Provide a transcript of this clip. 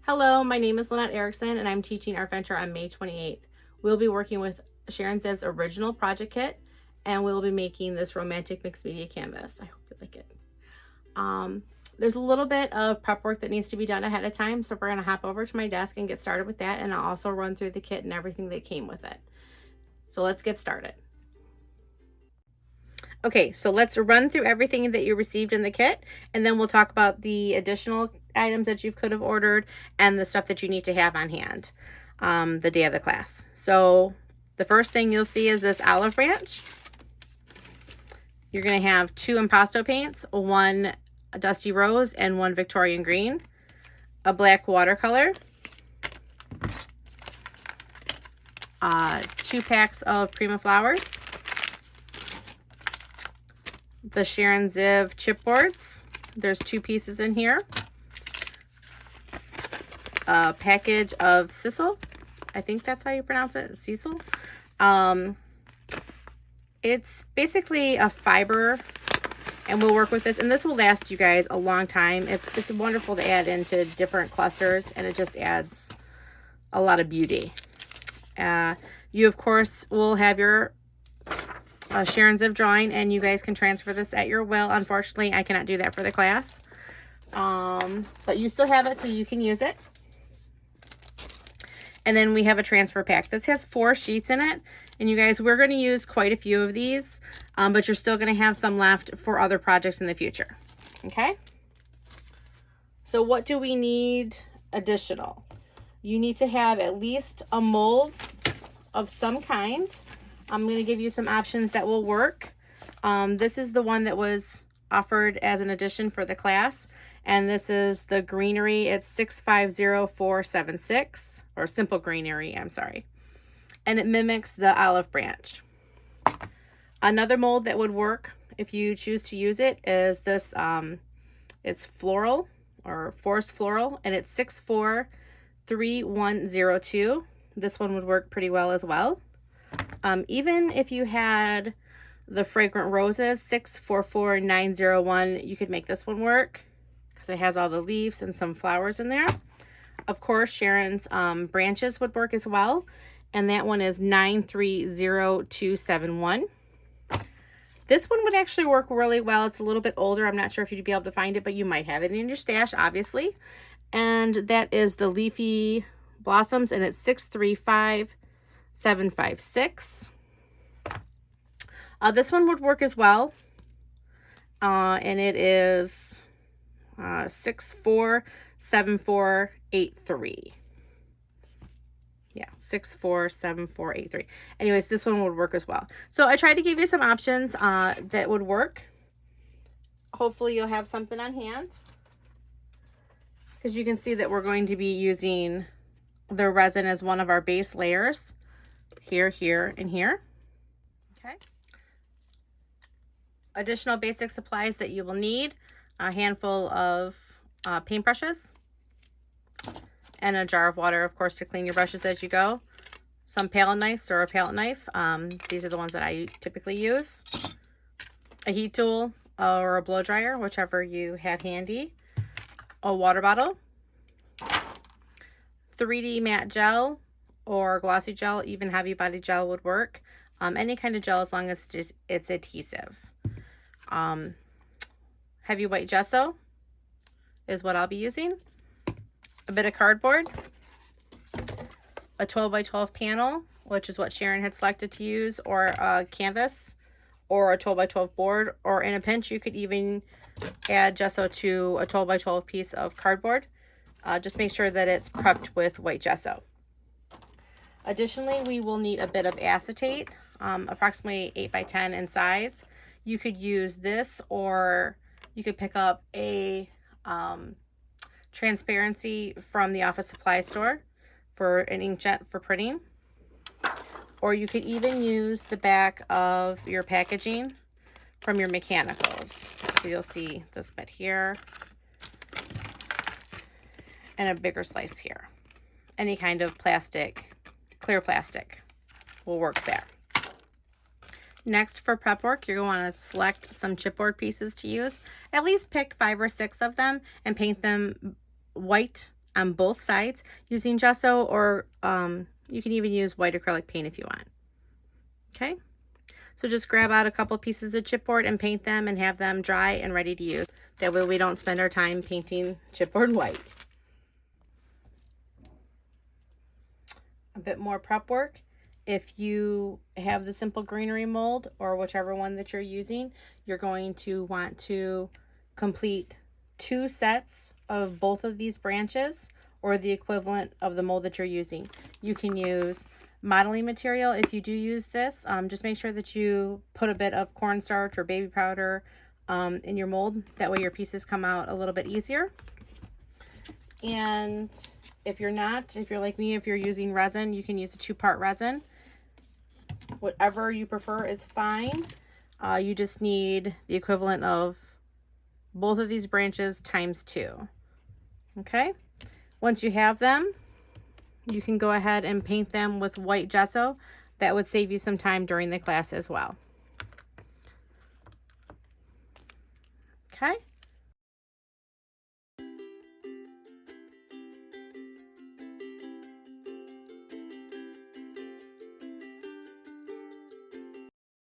Hello, my name is Lanette Erickson and I'm teaching Art Venture on May 28th. We'll be working with Sharon Ziv's original project kit and we'll be making this romantic mixed media canvas. I hope you like it. There's a little bit of prep work that needs to be done ahead of time, so we're going to hop over to my desk and get started with that, and I'll also run through the kit and everything that came with it. So let's get started. Okay, so let's run through everything that you received in the kit, and then we'll talk about the additional items that you could have ordered and the stuff that you need to have on hand the day of the class. So the first thing you'll see is this olive branch. You're going to have 2 impasto paints, 1 dusty rose and 1 Victorian green, a black watercolor, 2 packs of Prima flowers, the Sharon Ziv chipboards. There's 2 pieces in here. A package of sisal. I think that's how you pronounce it, sisal. It's basically a fiber, and we'll work with this, and this will last you guys a long time. It's wonderful to add into different clusters, and it just adds a lot of beauty. You of course will have your Sharon Ziv drawing, and you guys can transfer this at your will. Unfortunately, I cannot do that for the class, but you still have it, so you can use it. And then we have a transfer pack. This has 4 sheets in it. And you guys, we're going to use quite a few of these, but you're still going to have some left for other projects in the future. Okay? So what do we need additional? You need to have at least a mold of some kind. I'm going to give you some options that will work. This is the one that was offered as an addition for the class. And this is the greenery. It's 650476, or simple greenery, I'm sorry. And it mimics the olive branch. Another mold that would work if you choose to use it is this, it's floral or forest floral, and it's 643102. This one would work pretty well as well. Even if you had the fragrant roses, 644901, you could make this one work because it has all the leaves and some flowers in there. Of course, Sharon's branches would work as well, and that one is 930271. This one would actually work really well. It's a little bit older. I'm not sure if you'd be able to find it, but you might have it in your stash, obviously. And that is the leafy blossoms, and it's 635756. This one would work as well, and it is 647483. Yeah, 647483. Anyways, this one would work as well. So I tried to give you some options that would work. Hopefully you'll have something on hand, because you can see that we're going to be using the resin as one of our base layers here, here, and here. Okay. Additional basic supplies that you will need: a handful of paintbrushes, and a jar of water, of course, to clean your brushes as you go. Some palette knives or a palette knife. These are the ones that I typically use. A heat tool or a blow dryer, whichever you have handy. A water bottle. 3D matte gel or glossy gel, even heavy body gel would work. Any kind of gel as long as it's adhesive. Heavy white gesso is what I'll be using. A bit of cardboard, a 12 by 12 panel, which is what Sharon had selected to use, or a canvas, or a 12 by 12 board, or in a pinch you could even add gesso to a 12 by 12 piece of cardboard. Just make sure that it's prepped with white gesso. Additionally, we will need a bit of acetate, approximately 8 by 10 in size. You could use this, or you could pick up a transparency from the office supply store for an inkjet for printing, or you could even use the back of your packaging from your mechanicals. So you'll see this bit here and a bigger slice here. Any kind of plastic, clear plastic will work there. Next, for prep work, you're going to want to select some chipboard pieces to use. At least pick 5 or 6 of them and paint them white on both sides using gesso, or you can even use white acrylic paint if you want. Okay, so just grab out a couple pieces of chipboard and paint them and have them dry and ready to use. That way we don't spend our time painting chipboard white. A bit more prep work. If you have the simple greenery mold or whichever one that you're using, you're going to want to complete 2 sets of both of these branches or the equivalent of the mold that you're using. You can use modeling material if you do use this. Just make sure that you put a bit of cornstarch or baby powder in your mold. That way your pieces come out a little bit easier. And if you're like me, if you're using resin, you can use a 2-part resin. Whatever you prefer is fine. You just need the equivalent of both of these branches times 2. Okay, once you have them, you can go ahead and paint them with white gesso. That would save you some time during the class as well. Okay,